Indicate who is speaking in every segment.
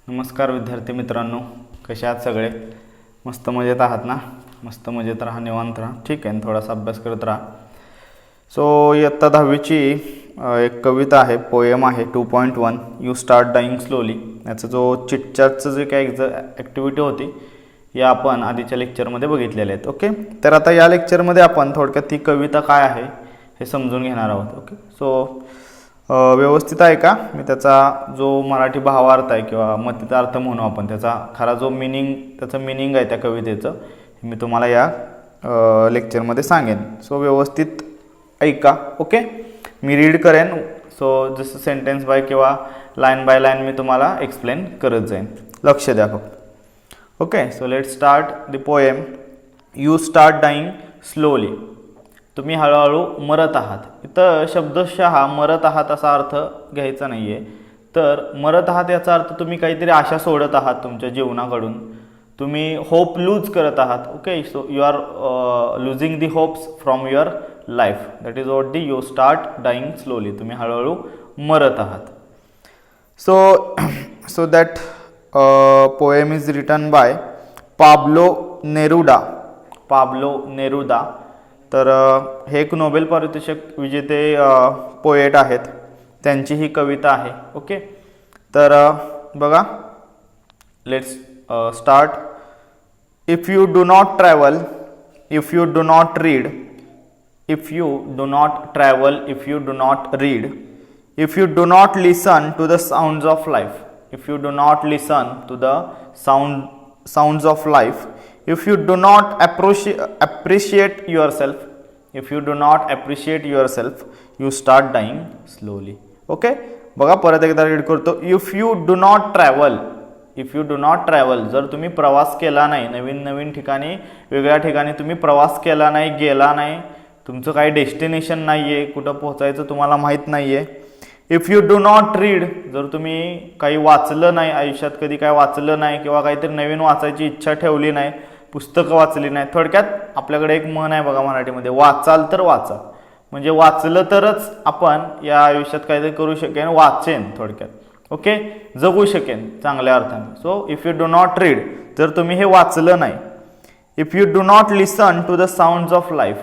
Speaker 1: नमस्कार विद्यार्थी मित्रांनो, कसे आहात सगळे? मस्त मजेत आहात ना? मस्त मजेत राहा, निवांत राहा. ठीक आहे, थोडासा अभ्यास करत राहा. सो इयत्ता 10वीची एक कविता आहे, पोएम आहे 2.1 यू स्टार्ट डाईंग स्लोली. याचा जो चिटचॅटचं जे काही ॲक्टिव्हिटी होती या आपण आधीच्या लेक्चरमध्ये बघितलेल्या आहेत. ओके, तर आता या लेक्चरमध्ये आपण थोडक्यात ती कविता काय आहे हे समजून घेणार आहोत. ओके, सो व्यवस्थित आहे का? मी त्याचा जो मराठी भावार्थ आहे किंवा मतितार्थ म्हणू आपण, त्याचा खरा जो त्याचं मिनिंग आहे त्या कवितेचं, मी तुम्हाला या लेक्चरमध्ये सांगेन. सो व्यवस्थित ऐका. ओके, मी रीड करेन. सो जसं सेंटेन्स बाय किंवा लाईन बाय लाईन मी तुम्हाला एक्सप्लेन करत जाईन. लक्ष द्या फक्त. Okay, so let start the poem. You start dying slowly. तुम्ही हळूहळू मरत आहात. इथं शब्दशः मरत आहात असा अर्थ घ्यायचा नाही आहे. तर मरत आहात याचा अर्थ तुम्ही काहीतरी आशा सोडत आहात तुमच्या जीवनाकडून. तुम्ही होप लूज करत आहात. Okay, so you are losing the hopes from your life. That is what the you start dying slowly. तुम्ही हळूहळू मरत आहात. So that poem is written by Pablo Neruda. Pablo Neruda. तर हे एक नोबेल पारितोषिक विजेते पोएट आहेत. त्यांची ही कविता आहे. ओके, तर बघा, let's start. If you do not travel, if you do not read, if you do not travel, if you do not read, if you do not listen to the sounds of life, if you do not listen to the sounds of life, if you do not appreciate yourself, if you do not appreciate yourself, you start dying slowly. Okay, बघा परत एकदा read करतो. If you do not travel, if you do not travel, जर तुम्ही प्रवास केला नाही, नवीन नवीन ठिकाणी, वेगळ्या ठिकाणी तुम्ही प्रवास केला नाही, गेला नाही, तुमचं काही डेस्टिनेशन नाही आहे, कुठं पोहोचायचं तुम्हाला माहीत नाही आहे. If you do not read, जर तुम्ही काही वाचलं नाही, आयुष्यात कधी काय वाचलं नाही किंवा काहीतरी नवीन वाचायची इच्छा ठेवली नाही, पुस्तकं वाचली नाही. थोडक्यात आपल्याकडे एक म्हण आहे बघा मराठीमध्ये, वाचाल तर वाचा. म्हणजे वाचलं तरच आपण या आयुष्यात काहीतरी करू शकेन, वाचेन थोडक्यात. ओके, जगू शकेन चांगल्या अर्थाने. So if you do not read, जर तुम्ही हे वाचलं नाही. If you do not listen to the sounds of life,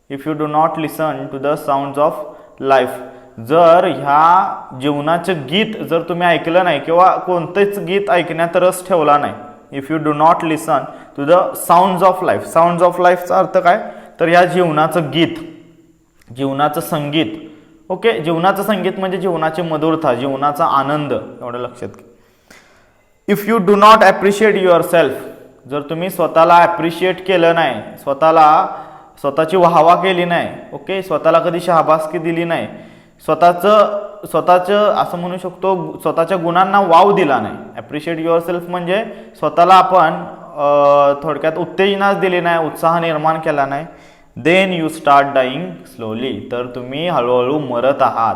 Speaker 1: if you do not listen to the sounds of life, जर ह्या जीवनाचं गीत जर तुम्ही ऐकलं नाही किंवा कोणतेच गीत ऐकण्यात रस ठेवला नाही. If you do not listen to the sounds of life. Sounds of लाईफचा अर्थ काय? तर ह्या जीवनाचं गीत, जीवनाचं संगीत. ओके, जीवनाचं संगीत म्हणजे जीवनाची मधुरता, जीवनाचा आनंद, एवढं लक्षात घ्या. If you do not appreciate your self, जर तुम्ही स्वतःला ॲप्रिशिएट केलं नाही, स्वतःची वाहवा केली नाही, ओके, स्वतःला कधी शहाबासकी दिली नाही, स्वतःचं असं म्हणू शकतो स्वतःच्या गुणांना वाव दिला नाही. ॲप्रिशिएट युअर सेल्फ म्हणजे स्वतःला आपण थोडक्यात उत्तेजनाच दिली नाही, उत्साह निर्माण केला नाही. Then you start dying slowly, तर तुम्ही हळूहळू मरत आहात.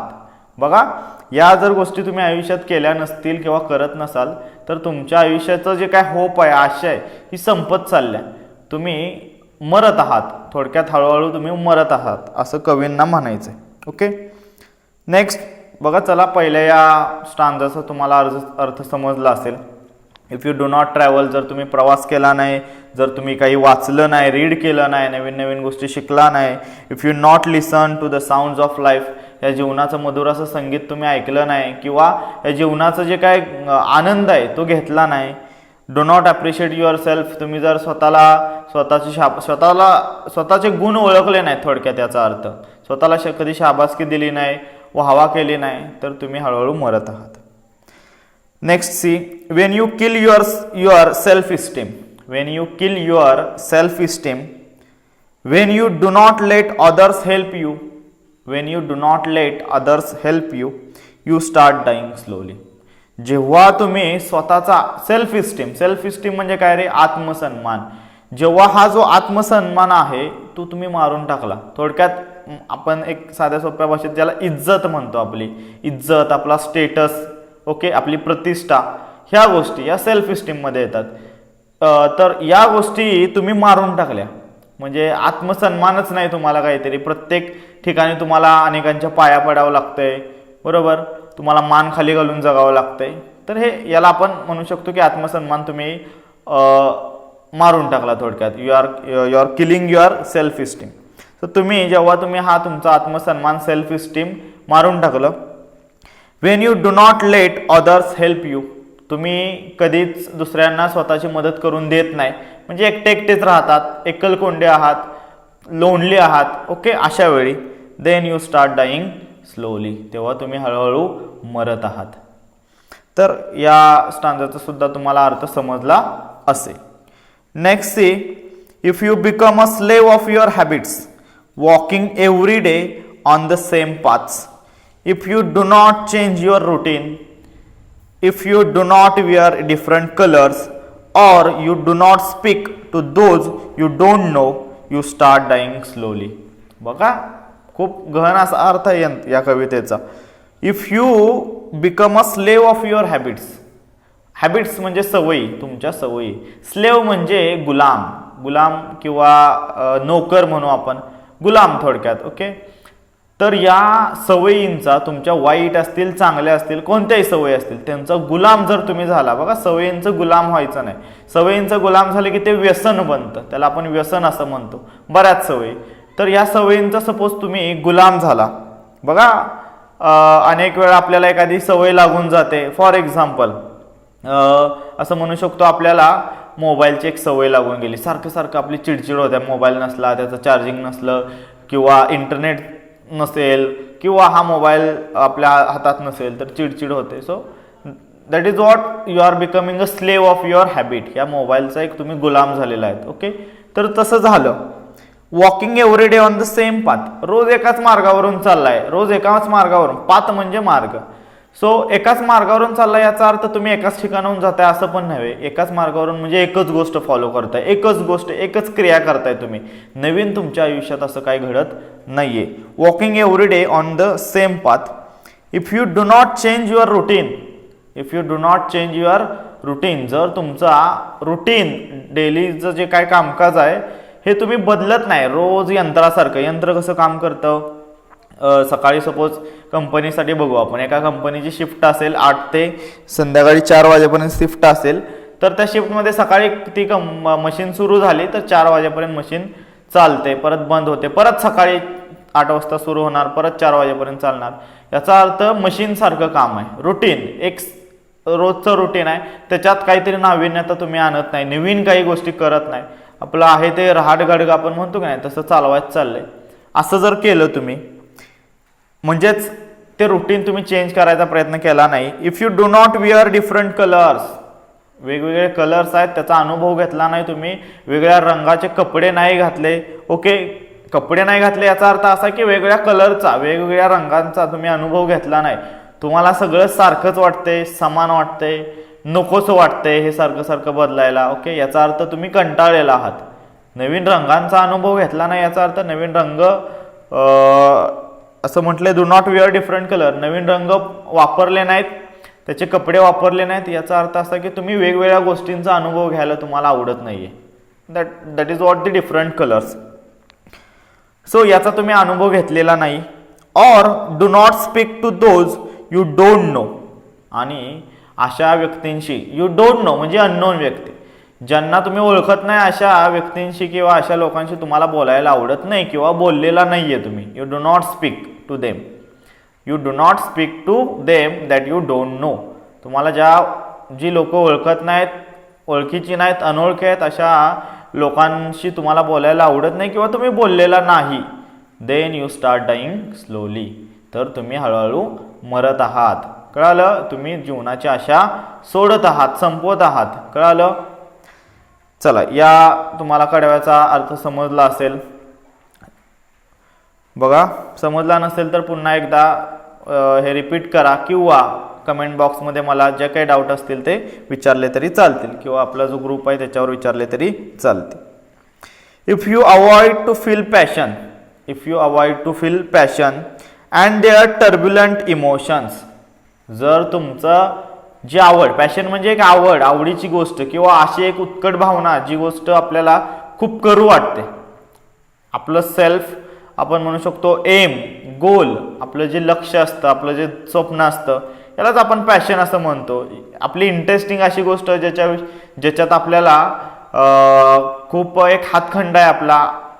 Speaker 1: बघा, या जर गोष्टी तुम्ही आयुष्यात केल्या नसतील किंवा करत नसाल तर तुमच्या आयुष्याचं जे काय होप आहे, आशा आहे, ही संपत चालल्या. तुम्ही मरत आहात. थोडक्यात हळूहळू तुम्ही मरत आहात असं कवींना म्हणायचं आहे. ओके, नेक्स्ट बघा, चला पहिल्या या स्टांजाचा तुम्हाला अर्थ समजला असेल. If you do not travel, जर तुम्ही प्रवास केला नाही, जर तुम्ही काही वाचलं नाही, रीड केलं नाही, नवीन नवीन गोष्टी शिकला नाही. If you not listen to the sounds of life, या जीवनाचं मधुर असं संगीत तुम्ही ऐकलं नाही किंवा या जीवनाचं जे काय आनंद आहे तो घेतला नाही. Do not appreciate your self, तुम्ही जर स्वतःचे गुण ओळखले नाहीत, थोडक्यात याचा अर्थ स्वतःला कधी शाबासकी दिली नाही, वाहवा केली नाही, तर तुम्ही हळूहळू मरत आहात. Next see. When you kill your self esteem, when you kill your self esteem, when you do not let others help you, when you do not let others help you, you start dying slowly. जेव्हा तुम्ही स्वतःचा self esteem म्हणजे काय रे? आत्मसन्मान. जेव्हा हा जो आत्मसन्मान आहे तो तुम्ही मारून टाकला. थोडक्यात आपण एक साध्या सोप्या भाषेत ज्याला इज्जत म्हणतो, आपली इज्जत, आपला स्टेटस, ओके, आपली प्रतिष्ठा, ह्या गोष्टी या सेल्फ इस्टीममध्ये येतात. तर या गोष्टी तुम्ही मारून टाकल्या. म्हणजे आत्मसन्मानच नाही तुम्हाला, काहीतरी प्रत्येक ठिकाणी तुम्हाला अनेकांच्या पाया पडावं लागतंय, बरोबर, तुम्हाला मान खाली घालून जगावं लागतंय. तर तर हे याला आपण म्हणू शकतो की आत्मसन्मान तुम्ही मारून टाकला थोडक्यात. You are killing your self esteem. तर जेव्हा तुम्ही हा तुमचा आत्मसन्मान सेल्फ इस्टीम मारून टाकलं. Wien you do not let others help you, तुम्ही कधीच दुसऱ्यांना स्वतःची मदत करून देत नाही, म्हणजे एकटेच राहतात, एकलकोंडे आहात, लोनली आहात, ओके, अशा वेळी then you start dying slowly, तेव्हा तुम्ही हळूहळू मरत आहात. तर या स्टांजाचा सुद्धा तुम्हाला अर्थ समजला असेल. Next see, if you become a slave of your habits walking every day on the same paths, if you do not change your routine, if you do not wear different colors or you do not speak to those you don't know, you start dying slowly. बघा खूप गहन असा अर्थ आहे या कवितेचा. If you become a slave of your habits, habits म्हणजे सवयी, तुमच्या सवयी. स्लेव म्हणजे गुलाम किंवा नोकर म्हणू आपण, गुलाम थोडक्यात, ओके. तर या सवयींचा, तुमच्या वाईट असतील चांगल्या असतील कोणत्याही सवयी असतील, त्यांचा गुलाम जर तुम्ही झाला, बघा सवयींचं गुलाम व्हायचं नाही. सवयींचं गुलाम झालं की ते व्यसन बनतं, त्याला आपण व्यसन असं म्हणतो, बऱ्याच सवयी. तर या सवयींचा सपोज तुम्ही गुलाम झाला, बघा अनेक वेळा आपल्याला एखादी सवय लागून जाते. फॉर एक्झाम्पल असं म्हणू शकतो, आपल्याला मोबाईलची एक सवय लागून गेली, सारखं आपली चिडचिड होते, मोबाईल नसला, त्याचं चार्जिंग नसलं किंवा इंटरनेट नसेल किंवा हा मोबाईल आपल्या हातात नसेल तर चिडचिड होते. So that is what you are becoming a slave of your habit. या मोबाईलचा एक तुम्ही गुलाम झालेला आहे, ओके. तर तसं झालं. Walking every day on the same path, रोज एकाच मार्गावरून चाललाय, रोज एकाच मार्गावरून, पाथ म्हणजे मार्ग. सो एकाच मार्गावरून चाललाय याचा अर्थ तुम्ही एकाच ठिकाणाहून जाताय असं पण नव्हे. एकाच मार्गावरून म्हणजे एकच गोष्ट फॉलो करताय, एकच क्रिया करताय तुम्ही. नवीन तुमच्या आयुष्यात असं काही घडत नाहीये. Walking every day on the same path, if you do not change your routine, जर तुमचा रुटीन डेलीचं जे काय कामकाज आहे हे तुम्ही बदलत नाही, रोज यंत्रासारखं. यंत्र कसं काम करतं, सकाळी सपोज कंपनीसाठी बघू आपण, एका कंपनीची शिफ्ट असेल 8 ते संध्याकाळी 4 वाजेपर्यंत शिफ्ट असेल, तर त्या शिफ्टमध्ये सकाळी ती मशीन सुरू झाली तर 4 वाजेपर्यंत मशीन चालते, परत बंद होते, परत सकाळी 8 वाजता सुरू होणार, परत 4 वाजेपर्यंत चालणार. याचा अर्थ मशीन सारखं काम आहे. रुटीन एक रोजचं रुटीन आहे, त्याच्यात काहीतरी नाविन्यता तुम्ही आणत नाही, नवीन काही गोष्टी करत नाही, आपलं आहे ते रहाटगाडग आपण म्हणतो की नाही तसं चालवायचं चाललंय. असं जर केलं तुम्ही, म्हणजेच ते रुटीन तुम्ही चेंज करायचा प्रयत्न केला नाही. If you do not wear different colours, वेगवेगळे कलर्स आहेत त्याचा अनुभव घेतला नाही तुम्ही, वेगळ्या रंगाचे कपडे नाही घातले, ओके. कपडे नाही घातले याचा अर्थ असा की वेगवेगळ्या कलरचा, वेगवेगळ्या रंगांचा तुम्ही अनुभव घेतला नाही. तुम्हाला सगळं सारखंच वाटतंय, समान वाटतंय, नकोस वाटतंय हे सारखं बदलायला, ओके. याचा अर्थ तुम्ही कंटाळलेला आहात. नवीन रंगांचा अनुभव घेतला नाही याचा अर्थ नवीन रंग, असं म्हटलंय do not wear different colour, नवीन रंग वापरले नाहीत, त्याचे कपडे वापरले नाहीत, याचा अर्थ असा की तुम्ही वेगवेगळ्या गोष्टींचा अनुभव घ्यायला तुम्हाला आवडत नाहीये. That is what the different colours. So याचा तुम्ही अनुभव घेतलेला नाही. Or do not speak to those you don't know, आणि अशा व्यक्तींशी, यू डोंट नो म्हणजे अननोन व्यक्ती, ज्यांना तुम्ही ओळखत नाही अशा व्यक्तींशी किंवा अशा लोकांशी तुम्हाला बोलायला आवडत नाही किंवा बोललेला नाहीये तुम्ही. You do not speak to them, you do not speak to them that you don't know. तुम्हाला जी लोक ओळखत नाहीत, ओळखीची नाहीत, अनोळखी आहेत, अशा लोकांशी तुम्हाला बोलायला आवडत नाही किंवा तुम्ही बोललेला नाही. Then you start dying slowly, तर तुम्ही हळूहळू मरत आहात. कळालं? तुम्ही जीवनाची आशा सोडत आहात, संपवत आहात. कळालं? चला, या तुम्हाला कडव्याचा अर्थ समजला असेल. बघा, समजला नसेल तर पुन्हा एकदा हे रिपीट करा किंवा कमेंट बॉक्समध्ये मला जे काही डाऊट असतील ते विचारले तरी चालतील किंवा आपला जो ग्रुप आहे त्याच्यावर विचारले तरी चालतील. If you avoid to feel passion and their turbulent emotions, जर तुमचं जी आवड, पॅशन म्हणजे एक आवडीची गोष्ट किंवा अशी एक उत्कट भावना, जी गोष्ट आपल्याला खूप करू वाटते, आपलं सेल्फ आपण म्हणू शकतो एम, गोल, आपलं जे लक्ष्य असतं, आपलं जे स्वप्न असतं, यालाच आपण पॅशन असं म्हणतो. आपली इंटरेस्टिंग अशी गोष्ट ज्याच्यात आपल्याला खूप एक हातखंड आहे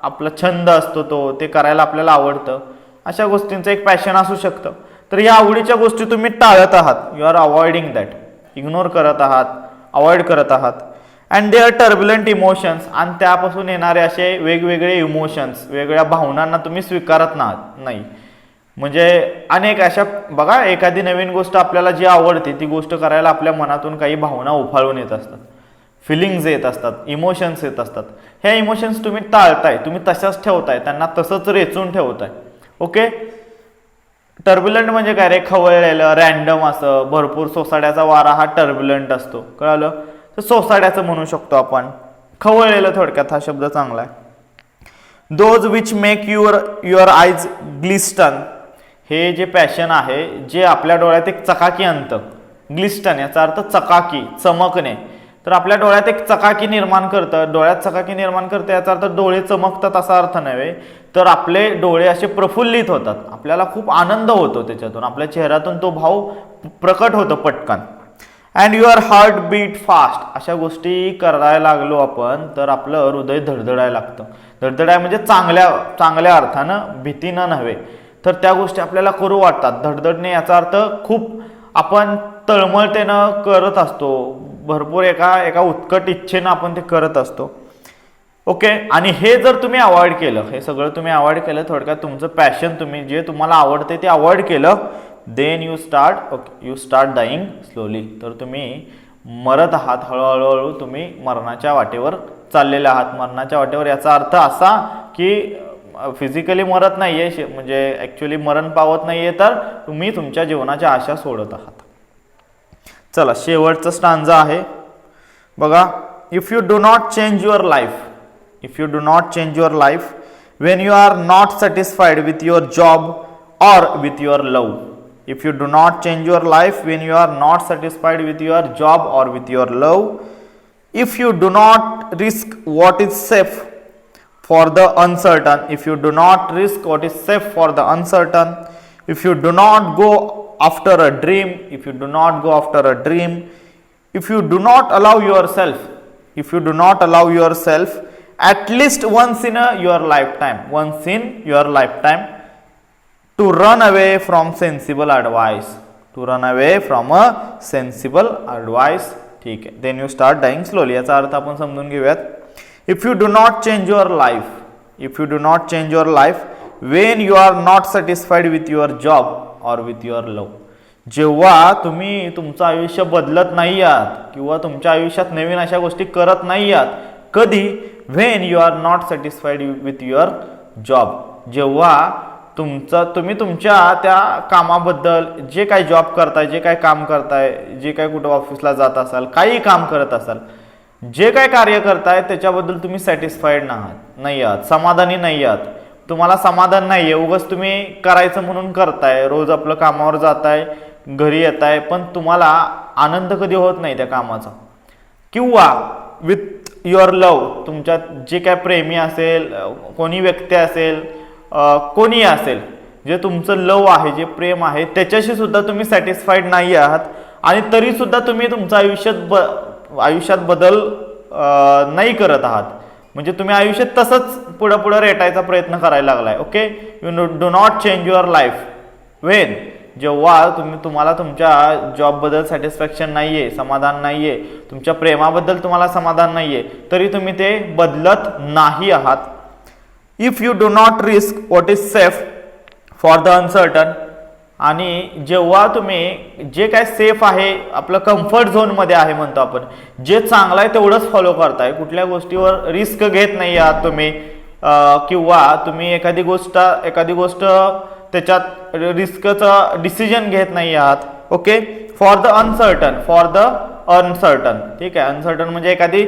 Speaker 1: आपला छंद असतो ते करायला आपल्याला आवडतं, अशा गोष्टींचं एक पॅशन असू शकतं. तर या आवडीच्या गोष्टी तुम्ही टाळत आहात. You are avoiding that. Ignore करत आहात, अवॉइड करत आहात. And they are turbulent emotions, आणि त्यापासून येणारे असे वेगवेगळे इमोशन्स, वेगवेगळ्या भावनांना तुम्ही स्वीकारत नाही. म्हणजे अनेक अशा बघा, एखादी नवीन गोष्ट आपल्याला जी आवडते ती गोष्ट करायला आपल्या मनातून काही भावना उफाळून येत असतात, फिलिंग्ज येत असतात, इमोशन्स येत असतात. ह्या इमोशन्स तुम्ही टाळताय, तुम्ही तशाच ठेवताय, त्यांना तसंच रेचून ठेवताय. ओके. टर्ब्युलंट म्हणजे काय रे? खवळलेलं, रॅन्डम असं, भरपूर सोसाड्याचा वारा हा टर्ब्युलंट असतो. कळालं? तर सोसाड्याचं म्हणू शकतो आपण. खवळलेलं थोडक्यात हा शब्द चांगला आहे. Those which make your eyes glisten, हे जे पॅशन आहे जे आपल्या डोळ्यात एक चकाकी आणतं. ग्लिस्टन याचा अर्थ चकाकी, चमकणे. तर आपल्या डोळ्यात एक चकाकी निर्माण करतं. डोळ्यात चकाकी निर्माण करतं याचा अर्थ डोळे चमकतात असा अर्थ नव्हे, तर आपले डोळे असे प्रफुल्लित होतात. आपल्याला खूप आनंद होतो त्याच्यातून, आपल्या चेहऱ्यातून तो भाव प्रकट होतो पटकन. And your heart beat fast, अशा गोष्टी करायला लागलो आपण तर आपलं हृदय धडधडायला लागतं. धडधडाय म्हणजे चांगल्या अर्थानं, भीतीनं नव्हे. तर त्या गोष्टी आपल्याला करू वाटतात. धडधडणे याचा अर्थ खूप आपण तळमळतेनं करत असतो, भरपूर एका उत्कट इच्छेनं आपण ते करत असतो. ओके. आणि हे जर तुम्ही अवॉइड केलं, हे सगळं तुम्ही अवॉइड केलं, थोडक्यात तुमचं पॅशन, तुम्ही जे तुम्हाला आवडते ते अवॉइड केलं, then you start dying slowly. तर तुम्ही मरत आहात, हळूहळू तुम्ही मरणाच्या वाटेवर चाललेले आहात. मरणाच्या वाटेवर याचा अर्थ असा की फिजिकली मरत नाहीये, म्हणजे ऍक्च्युअली मरण पावत नाहीये, तर तुम्ही तुमच्या जीवनाच्या आशा सोडत आहात. चला, शेवटचं स्टांजा आहे बघा. If you do not change your life when you are not satisfied with your job or with your love. If you do not change your life when you are not satisfied with your job or with your love, if you do not risk what is safe for the uncertain, if you do not risk what is safe for the uncertain, if you do not go after a dream, if you do not go after a dream, if you do not allow yourself at least once in your lifetime to run away from sensible advice, ठीक आहे. then you start dying slowly. याचा अर्थ आपण समजून घेऊयात. if you do not change your life when you are not satisfied with your job or with your love, जेव्हा तुम्ही तुमचं आयुष्य बदलत नाही आहात किंवा तुमच्या आयुष्यात नवीन अशा गोष्टी करत नाही आहात, कधी? when you are not satisfied with your job, जेव्हा तुम्ही तुमच्या त्या कामाबद्दल, जे काही जॉब करताय, जे काही काम करताय, जे काही कुठं ऑफिसला जात असाल, काही काम करत असाल, जे काही कार्य करताय त्याच्याबद्दल तुम्ही सॅटिस्फाईड नाही आहात, समाधानी नाही आहात, तुम्हाला समाधान नाही आहे, उगाच तुम्ही करायचं म्हणून करताय, रोज आपलं कामावर जाताय, घरी येताय, पण तुम्हाला आनंद कधी होत नाही त्या कामाचा. किंवा विथ युअर लव्ह, तुमच्यात जे काय प्रेमी असेल, कोणी व्यक्ती असेल, कोणी असेल, जे तुमचं लव आहे, जे प्रेम आहे, त्याच्याशी सुद्धा तुम्ही सॅटिस्फाईड नाही आहात, आणि तरी सुद्धा तुम्ही तुमच्या आयुष्यात बदल नाही करत आहात. म्हणजे तुम्ही आयुष्यात तसंच पुढं रेटायचा प्रयत्न करायला लागलाय. Okay. You do not change your life Wien, जेव्हा तुम्हाला तुमच्या जॉबबद्दल सॅटिस्फॅक्शन नाहीये, समाधान नाहीये, तुमच्या प्रेमाबद्दल तुम्हाला समाधान नाहीये, तरी तुम्ही ते बदलत नाही आहात. If you do not risk what is safe for the uncertain, आणि जेव्हा तुम्ही जे काय सेफ आहे, आपलं कम्फर्ट झोनमध्ये आहे म्हणतो आपण, जे चांगलं आहे तेवढंच फॉलो करताय, कुठल्या गोष्टीवर रिस्क घेत नाही आहात तुम्ही, किंवा तुम्ही एखादी गोष्ट त्याच्यात रिस्कचा डिसिजन घेत नाही आहात. ओके. फॉर द अनसर्टन, ठीक आहे. अनसर्टन म्हणजे एखादी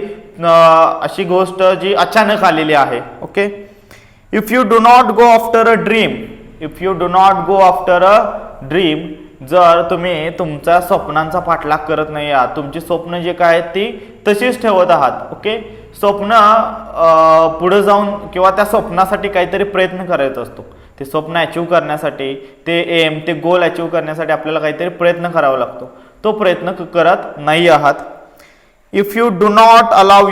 Speaker 1: अशी गोष्ट जी अचानक आलेली आहे. Okay. If you do not go after a dream, जर तुम्ही तुमच्या स्वप्नांचा पाठलाग करत नाही आहात, तुमची स्वप्न जे काय आहेत ती तशीच ठेवत आहात. ओके. स्वप्न पुढे जाऊन किंवा त्या स्वप्नासाठी काहीतरी प्रयत्न करायचा असतो, ते स्वप्न अचीव करण्यासाठी, ते एम, ते गोल अचीव करण्यासाठी आपल्याला काहीतरी प्रयत्न करावा लागतो. तो प्रयत्न करत नाही आहात. If you do not allow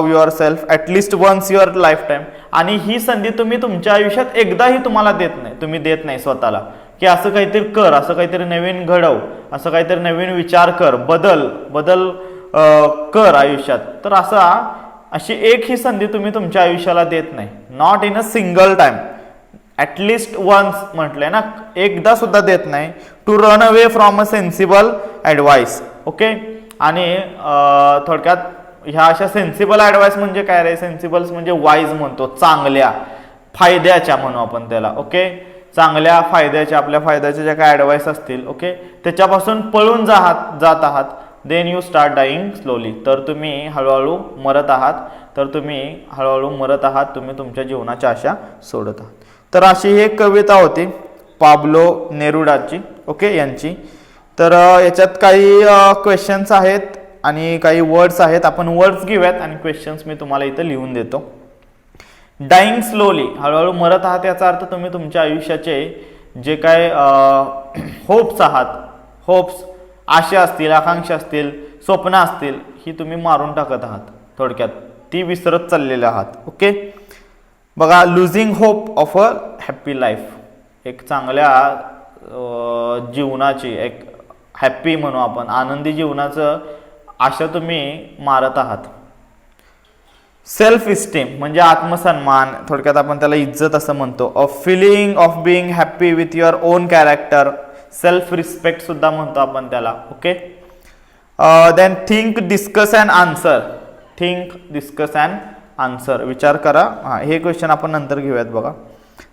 Speaker 1: your self at least once your life time, आणि ही संधी तुम्ही तुमच्या आयुष्यात एकदाही तुम्हाला देत नाही, तुम्ही देत नाही स्वतःला, की असं काहीतरी कर, असं काहीतरी नवीन घडव, असं काहीतरी नवीन विचार कर, बदल कर आयुष्यात. तर अशी एक ही संधी तुम्ही तुमच्या आयुष्याला देत नाही. Not in a single time, at least once म्हटलंय ना, एकदा सुद्धा देत नाही. To run away from a sensible advice. Okay. आणि थोडक्यात ह्या अशा सेन्सिबल ॲडवाईस म्हणजे काय रे, सेन्सिबल्स म्हणजे वाईज म्हणतो, चांगल्या फायद्याच्या म्हणू आपण त्याला. ओके. चांगल्या फायद्याच्या, आपल्या फायद्याच्या ज्या काय ॲडवाईस असतील, ओके, त्याच्यापासून पळून जात आहात. Then you start dying slowly, तर तुम्ही हळूहळू मरत आहात, तुम्ही तुमच्या जीवनाच्या आशा सोडत आहात. तर अशी ही एक कविता होती पाब्लो नेरुडाची, ओके, यांची. तर याच्यात काही क्वेश्चन्स आहेत आणि काही वर्ड्स आहेत. आपण वर्ड्स घेऊयात आणि क्वेश्चन्स मी तुम्हाला इथं लिहून देतो. डाईंग स्लोली, हळूहळू मरत आहात, याचा अर्थ तुम्ही तुमच्या आयुष्याचे जे काय होप्स, आशा असतील, आकांक्षा असतील, स्वप्न असतील, ही तुम्ही मारून टाकत आहात. थोडक्यात ती विसरत चाललेले आहात. ओके. बघा, losing hope of a happy life, एक चांगल्या जीवनाची, एक हॅप्पी म्हणू आपण, आनंदी जीवनाचं आशा तुम्ही मारत आहात. सेल्फ इस्टीम म्हणजे आत्मसन्मान, थोडक्यात आपण त्याला इज्जत असं म्हणतो. A feeling of being happy with your own character, self respect सुद्धा म्हणतो आपण त्याला. Okay. Then think, discuss and answer, विचार करा. हे क्वेश्चन आपण नंतर घेऊयात. बघा,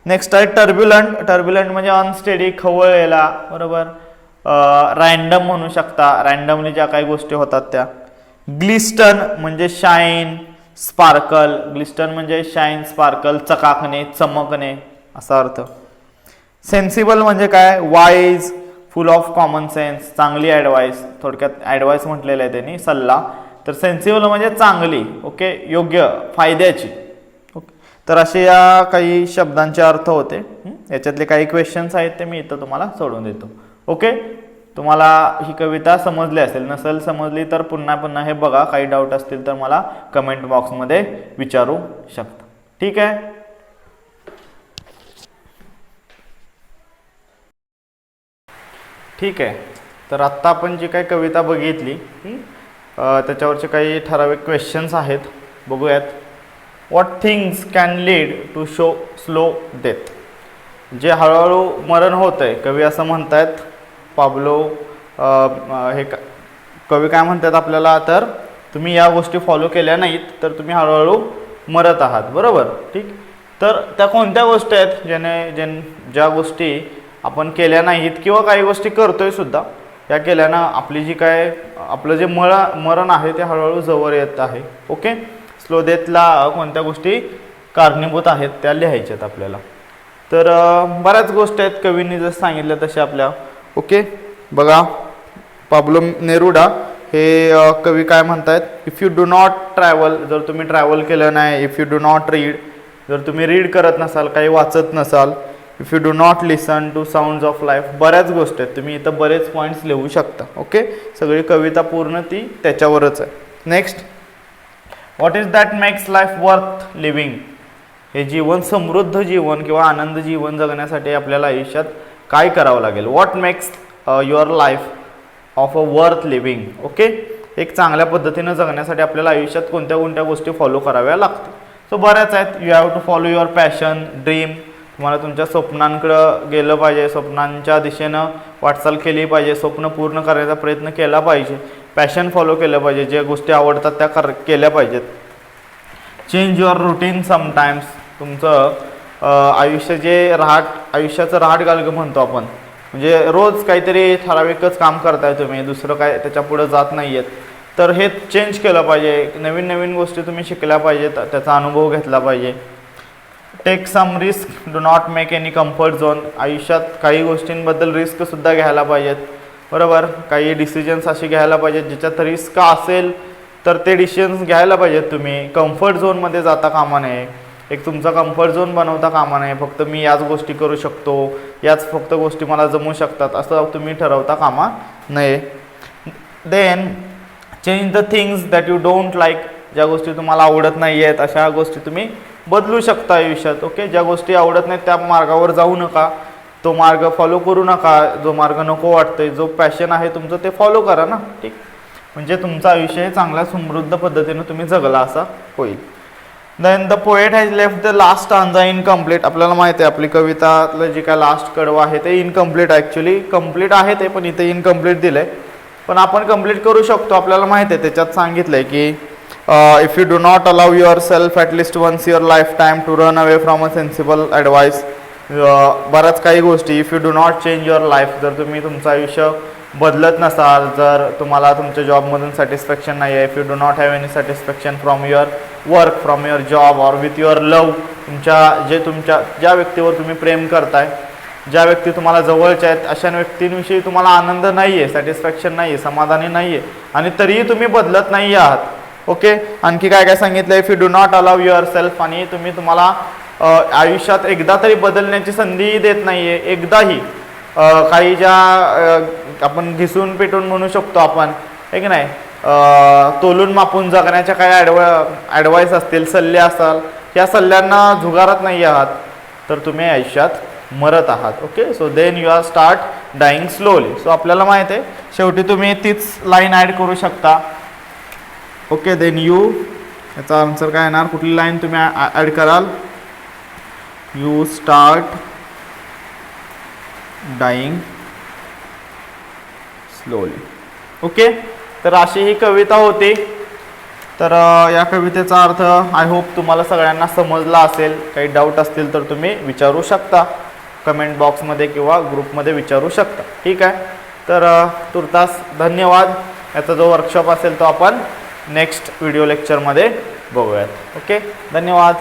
Speaker 1: नेक्स्ट आहे टर्ब्युलंट म्हणजे अनस्टेडी, खवळलेला, बरोबर. रँडम म्हणू शकता, रँडमली ज्या काही गोष्टी होतात त्या. ग्लिस्टन म्हणजे शाईन, स्पार्कल, चकाकणे, चमकणे असा अर्थ. सेन्सिबल म्हणजे काय, wise, full of common sense, चांगली ॲडवाईस, थोडक्यात ॲडवाईस म्हटलेलं आहे त्यांनी, सल्ला. तर सेन्सिबल म्हणजे चांगली, ओके, योग्य, फायद्याची. ओके. तर असे या काही शब्दांचे अर्थ होते. याच्यातले काही क्वेश्चन्स आहेत ते मी इथं तुम्हाला सोडून देतो. ओके. तुम्हाला ही कविता समजली असेल, नसेल समजली तर पुन्हा हे बघा. काही डाऊट असतील तर मला कमेंट बॉक्समध्ये विचारू शकता. ठीक आहे. ठीक आहे. तर आत्ता आपण जी काही कविता बघितली त्याच्यावरचे काही ठराविक क्वेश्चन्स आहेत, बघूयात. What things can lead to slow death, जे हळूहळू मरण होत आहे, कवी असं म्हणतायत. पाब्लो हे कवी काय म्हणतात आपल्याला, तर तुम्ही या गोष्टी फॉलो केल्या नाहीत तर तुम्ही हळूहळू मरत आहात, बरोबर. ठीक. तर त्या कोणत्या गोष्टी आहेत ज्या गोष्टी आपण केल्या नाहीत किंवा काही गोष्टी करतोय सुद्धा, या केल्यानं आपली जी काय आपलं जे मरण आहे ते हळूहळू जवळ येत आहे. ओके. स्लो डेथला कोणत्या गोष्टी कारणीभूत आहेत त्या लिहायच्यात आपल्याला. तर बऱ्याच गोष्टी आहेत कवींनी जसं सांगितलं तशा आपल्या. ओके. बघा, पाब्लो नेरुडा हे कवी काय म्हणतायत, if you do not travel, जर तुम्ही ट्रॅव्हल केलं नाही, if you do not read, जर तुम्ही रीड करत नसाल, काही वाचत नसाल, if you do not listen to sounds of life, बऱ्याच गोष्टी आहेत. तुम्ही इथं बरेच पॉईंट्स लिहू शकता. ओके. सगळी कविता पूर्ण ती त्याच्यावरच आहे. Next, what is that makes life worth living, हे जीवन, समृद्ध जीवन किंवा आनंद जीवन जगण्यासाठी आपल्याला आयुष्यात काय करावं लागेल. What makes your life of a worth living. Okay. एक चांगल्या पद्धतीनं जगण्यासाठी आपल्याला आयुष्यात कोणत्या कोणत्या गोष्टी फॉलो कराव्या लागतील. सो बऱ्याच आहेत. You have to follow your passion, dream, तुम्हाला तुमच्या स्वप्नांकडं गेलं पाहिजे, स्वप्नांच्या दिशेनं वाटचाल केली पाहिजे, स्वप्न पूर्ण करायचा प्रयत्न केला पाहिजे, पॅशन फॉलो केलं पाहिजे, ज्या गोष्टी आवडतात त्या केल्या पाहिजेत. चेंज युअर रुटीन समटाईम्स, तुमचं आयुष्याचं रहाट गालगं म्हणतो आपण, म्हणजे रोज काहीतरी ठराविकच काम करताय तुम्ही, दुसरं काय त्याच्या पुढे जात नाही आहेत, तर हे चेंज केलं पाहिजे. नवीन नवीन गोष्टी तुम्ही शिकल्या पाहिजेत, त्याचा अनुभव घेतला पाहिजे. Take some risk, do not make any comfort zone, आयुष्यात काही गोष्टींबद्दल रिस्कसुद्धा घ्यायला पाहिजेत, बरोबर. काही डिसिजन्स असे घ्यायला पाहिजेत ज्याच्यात रिस्क असेल तर ते डिसिजन्स घ्यायला पाहिजेत तुम्ही. कम्फर्ट झोनमध्ये जाता कामा नये. एक तुमचा कम्फर्ट झोन बनवता कामा नये. फक्त मी याच गोष्टी करू शकतो, याच फक्त गोष्टी मला जमू शकतात असं तुम्ही ठरवता कामा नये. Then change the things that you don't like. ज्या गोष्टी तुम्हाला आवडत नाही आहेत अशा गोष्टी तुम्ही बदलू शकता आयुष्यात. ओके, ज्या गोष्टी आवडत नाहीत त्या मार्गावर जाऊ नका, तो मार्ग फॉलो करू नका. जो मार्ग नको वाटतोय, जो पॅशन आहे तुमचं ते फॉलो करा ना. ठीक, म्हणजे तुमचं आयुष्य हे चांगल्या समृद्ध पद्धतीने तुम्ही जगला असा होईल. Then the poet has left the last stanza incomplete. आपल्याला माहिती आहे आपली कवितातलं जे काय लास्ट कडवं आहे ते इनकम्प्लीट, ॲक्च्युली कम्प्लीट आहे ते, पण इथे इनकम्प्लीट दिलं आहे. पण आपण कंप्लीट करू शकतो. आपल्याला माहिती आहे त्याच्यात सांगितलं आहे की if you do not allow your self at least once your life time to run away from a sensible advice. बऱ्याच काही गोष्टी, if you do not change your life, जर तुम्ही तुमचं आयुष्य बदलत नसाल, जर तुम्हाला तुमच्या जॉबमधून सॅटिस्फॅक्शन नाही आहे, if you do not have any satisfaction from your work, from your job or with your love, तुमच्या ज्या व्यक्तीवर तुम्ही प्रेम करताय, ज्या व्यक्ती तुम्हाला जवळच्या आहेत अशा व्यक्तींविषयी तुम्हाला आनंद नाही आहे, सॅटिस्फॅक्शन नाही आहे, समाधानी नाही आहे, आणि तरीही तुम्ही बदलत नाही आहात. ओके, आणखी काय काय सांगितलं, if you do not allow your self, आणि तुम्हाला आयुष्यात एकदा तरी बदलण्याची संधी देत नाही आहे, एकदाही. काही ज्या आपण घिसून पेटून म्हणू शकतो आपण, हे की नाही, तोलून मापून जगण्याच्या काही ॲडवाईस असतील, सल्ले असाल, या सल्ल्यांना झुगारत नाही आहात तर तुम्ही आयुष्यात मरत आहात. Okay, so then you are start dying slowly. So आपल्याला माहिती आहे शेवटी तुम्ही तीच लाईन ॲड करू शकता. ओके, देन यू, याचा आन्सर काय येणार, कुठली लाईन तुम्ही ॲड कराल, you start dying slowly. Okay, तर अशी ही कविता होती. तर या कवितेचा अर्थ आय होप तुम्हाला सगळ्यांना समजला असेल. काही डाऊट असतील तर तुम्ही विचारू शकता कमेंट बॉक्समध्ये किंवा ग्रुपमध्ये विचारू शकता. ठीक आहे, तर तुर्तास धन्यवाद. याचा जो वर्कशॉप असेल तो आपण नेक्स्ट व्हिडिओ लेक्चरमध्ये बघूयात. ओके, धन्यवाद.